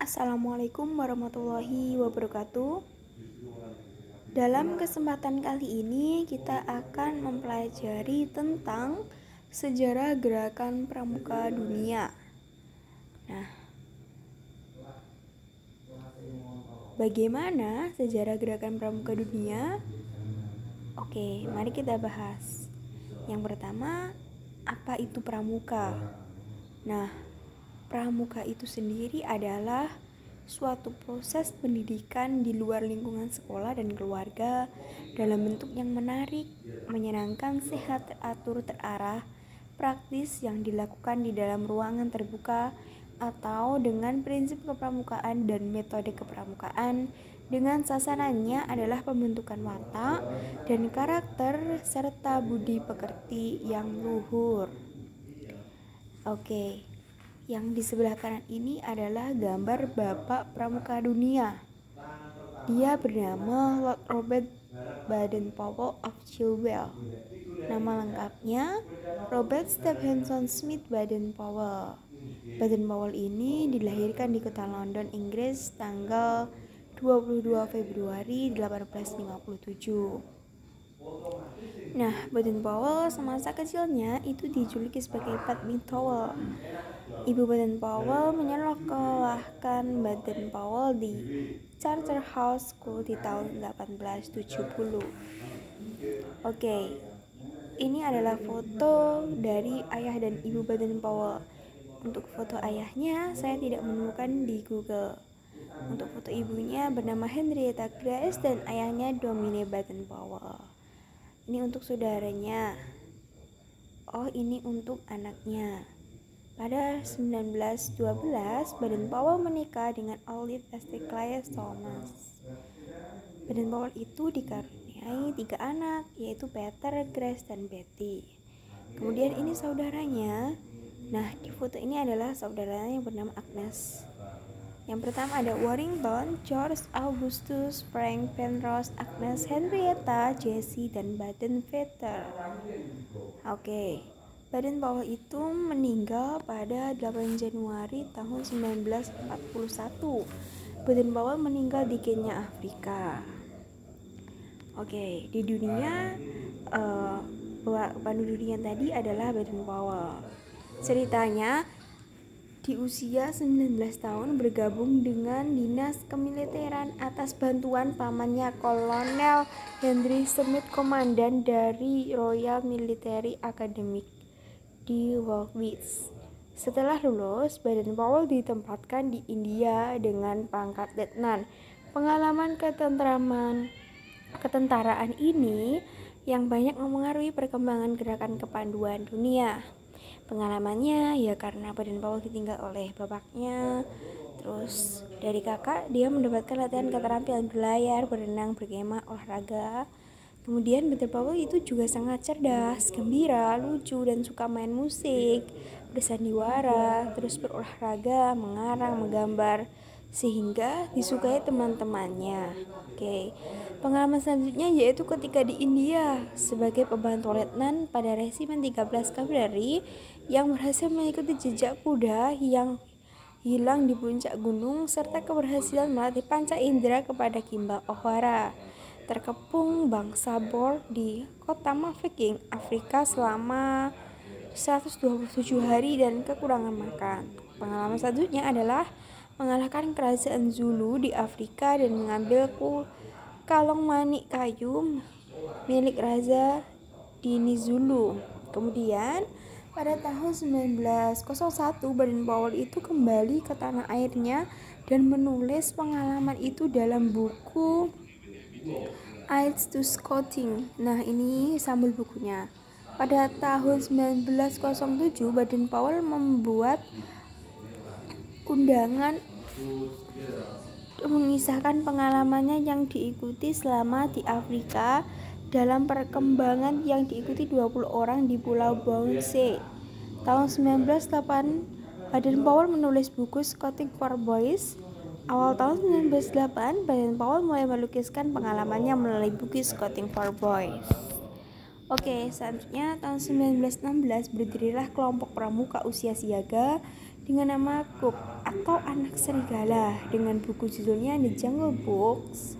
Assalamualaikum warahmatullahi wabarakatuh. Dalam kesempatan kali ini kita akan mempelajari tentang sejarah gerakan pramuka dunia. Nah, bagaimana sejarah gerakan pramuka dunia? Oke, mari kita bahas. Yang pertama, apa itu pramuka? Nah, pramuka itu sendiri adalah suatu proses pendidikan di luar lingkungan sekolah dan keluarga dalam bentuk yang menarik, menyenangkan, sehat, teratur, terarah, praktis yang dilakukan di dalam ruangan terbuka atau dengan prinsip kepramukaan dan metode kepramukaan dengan sasarannya adalah pembentukan watak dan karakter serta budi pekerti yang luhur. Oke. Yang di sebelah kanan ini adalah gambar Bapak Pramuka Dunia. Dia bernama Lord Robert Baden-Powell of Chilwell. Nama lengkapnya Robert Stephenson Smith Baden-Powell. Baden-Powell ini dilahirkan di kota London, Inggris tanggal 22 Februari 1857. Nah, Baden-Powell semasa kecilnya itu dijuluki sebagai Padmi Towel. Ibu Baden-Powell menyekolahkan Baden-Powell di Charterhouse School di tahun 1870. Oke, ini adalah foto dari ayah dan ibu Baden-Powell. Untuk foto ayahnya saya tidak menemukan di Google. Untuk foto ibunya bernama Henrietta Grace dan ayahnya Domine Baden-Powell. Ini untuk saudaranya. Oh, ini untuk anaknya. Pada 1912, Baden-Powell menikah dengan Olive Estacles Thomas. Baden-Powell itu dikaruniai 3 anak, yaitu Peter, Grace, dan Betty. Kemudian ini saudaranya. Nah, di foto ini adalah saudaranya yang bernama Agnes. Yang pertama ada Warrington, George Augustus, Frank, Penrose, Agnes, Henrietta, Jessie, dan Baden-Vetter. Oke. Baden-Powell itu meninggal pada 8 Januari tahun 1941. Baden-Powell meninggal di Kenya, Afrika. Oke, di dunia pandu dunia tadi adalah Baden-Powell. Ceritanya di usia 19 tahun bergabung dengan dinas kemiliteran atas bantuan pamannya Kolonel Henry Smith, komandan dari Royal Military Academy di Woolwich. Setelah lulus, Baden-Powell ditempatkan di India dengan pangkat letnan. Pengalaman ketentaraan ini yang banyak mempengaruhi perkembangan gerakan kepanduan dunia. Pengalamannya ya karena Baden-Powell ditinggal oleh bapaknya. Terus dari kakak dia mendapatkan latihan keterampilan berlayar, berenang, berkemah, olahraga. Kemudian Baden-Powell itu juga sangat cerdas, gembira, lucu, dan suka main musik, bersandiwara, terus berolahraga, mengarang, menggambar, sehingga disukai teman-temannya. Oke. Pengalaman selanjutnya yaitu ketika di India sebagai pembantu letnan pada resimen 13 kavaleri yang berhasil mengikuti jejak kuda yang hilang di puncak gunung serta keberhasilan melatih panca indera kepada Kimball O'Hara, terkepung bangsa Boer di kota Mafeking, Afrika selama 127 hari dan kekurangan makan. Pengalaman selanjutnya adalah mengalahkan kerajaan Zulu di Afrika dan mengambil kalung manik kayu milik Raja Dini Zulu. Kemudian pada tahun 1901 Baden-Powell itu kembali ke tanah airnya dan menulis pengalaman itu dalam buku Aids to Scouting. Nah, ini sampul bukunya. Pada tahun 1907 Baden-Powell membuat undangan mengisahkan pengalamannya yang diikuti selama di Afrika dalam perkembangan yang diikuti 20 orang di Pulau Bounce. Tahun 1908 Baden-Powell menulis buku Scouting for Boys. Awal tahun 1908 Baden-Powell mulai melukiskan pengalamannya melalui buku Scouting for Boys. Oke, selanjutnya tahun 1916 berdirilah kelompok pramuka usia siaga dengan nama KUP atau Anak Serigala dengan buku judulnya The Jungle Books.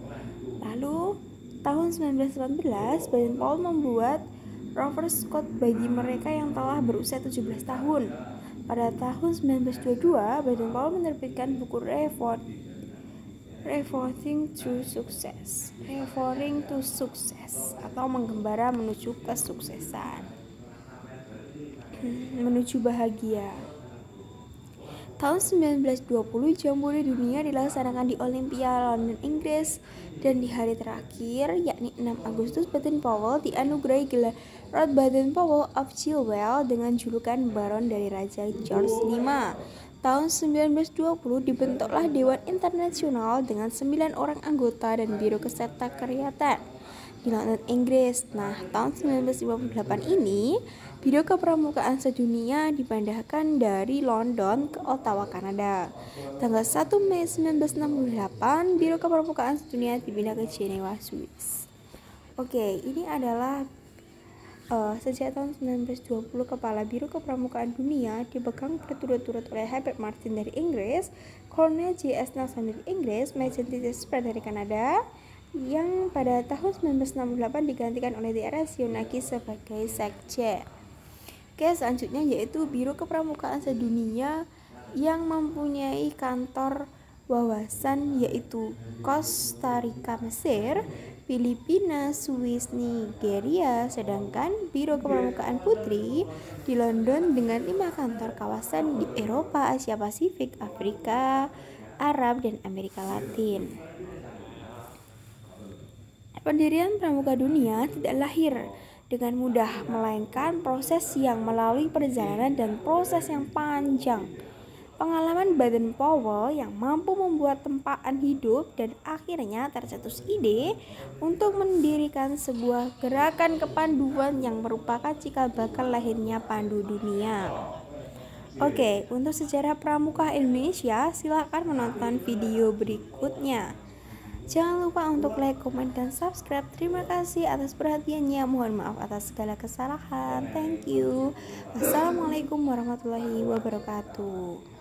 Lalu, tahun 1918 Baden Powell membuat Rover Scout bagi mereka yang telah berusia 17 tahun. Pada tahun 1922, Baden Powell menerbitkan buku Revolting to Success atau Menggembara menuju kesuksesan, menuju bahagia. Tahun 1920 Jam Bola Dunia dilaksanakan di Olympia, London, Inggris, dan di hari terakhir yakni 6 Agustus Baden Powell dianugerahi gelar Lord Baden Powell of Chilwell dengan julukan Baron dari Raja George V. Tahun 1920 dibentuklah Dewan Internasional dengan 9 orang anggota dan Biro Kesekretariatan di London, Inggris. Nah, tahun 1958 ini Biro Kepramukaan Sedunia dipindahkan dari London ke Ottawa, Kanada. Tanggal 1 Mei 1968, Biro Kepramukaan Sedunia dipindah ke Jenewa, Swiss. Oke, ini adalah sejak tahun 1920 Kepala Biro Kepramukaan Dunia dipegang berturut-turut oleh Herbert Martin dari Inggris, Colonel J.S. Nelson dari Inggris, Major Spratt dari Kanada, yang pada tahun 1968 digantikan oleh D.R.S. Yonagi sebagai sekjen. Oke, selanjutnya yaitu Biro Kepramukaan Sedunia yang mempunyai kantor wawasan yaitu Costa Rica, Mesir, Filipina, Swiss, Nigeria, sedangkan Biro Kepramukaan Putri di London dengan 5 kantor kawasan di Eropa, Asia Pasifik, Afrika, Arab, dan Amerika Latin. Pendirian Pramuka Dunia tidak lahir dengan mudah, melainkan proses yang melalui perjalanan dan proses yang panjang. Pengalaman Baden Powell yang mampu membuat tempaan hidup dan akhirnya tercetus ide untuk mendirikan sebuah gerakan kepanduan yang merupakan cikal bakal lahirnya Pandu Dunia. Oke, untuk sejarah pramuka Indonesia, silakan menonton video berikutnya. Jangan lupa untuk like, komen, dan subscribe. Terima kasih atas perhatiannya. Mohon maaf atas segala kesalahan. Thank you. Wassalamualaikum warahmatullahi wabarakatuh.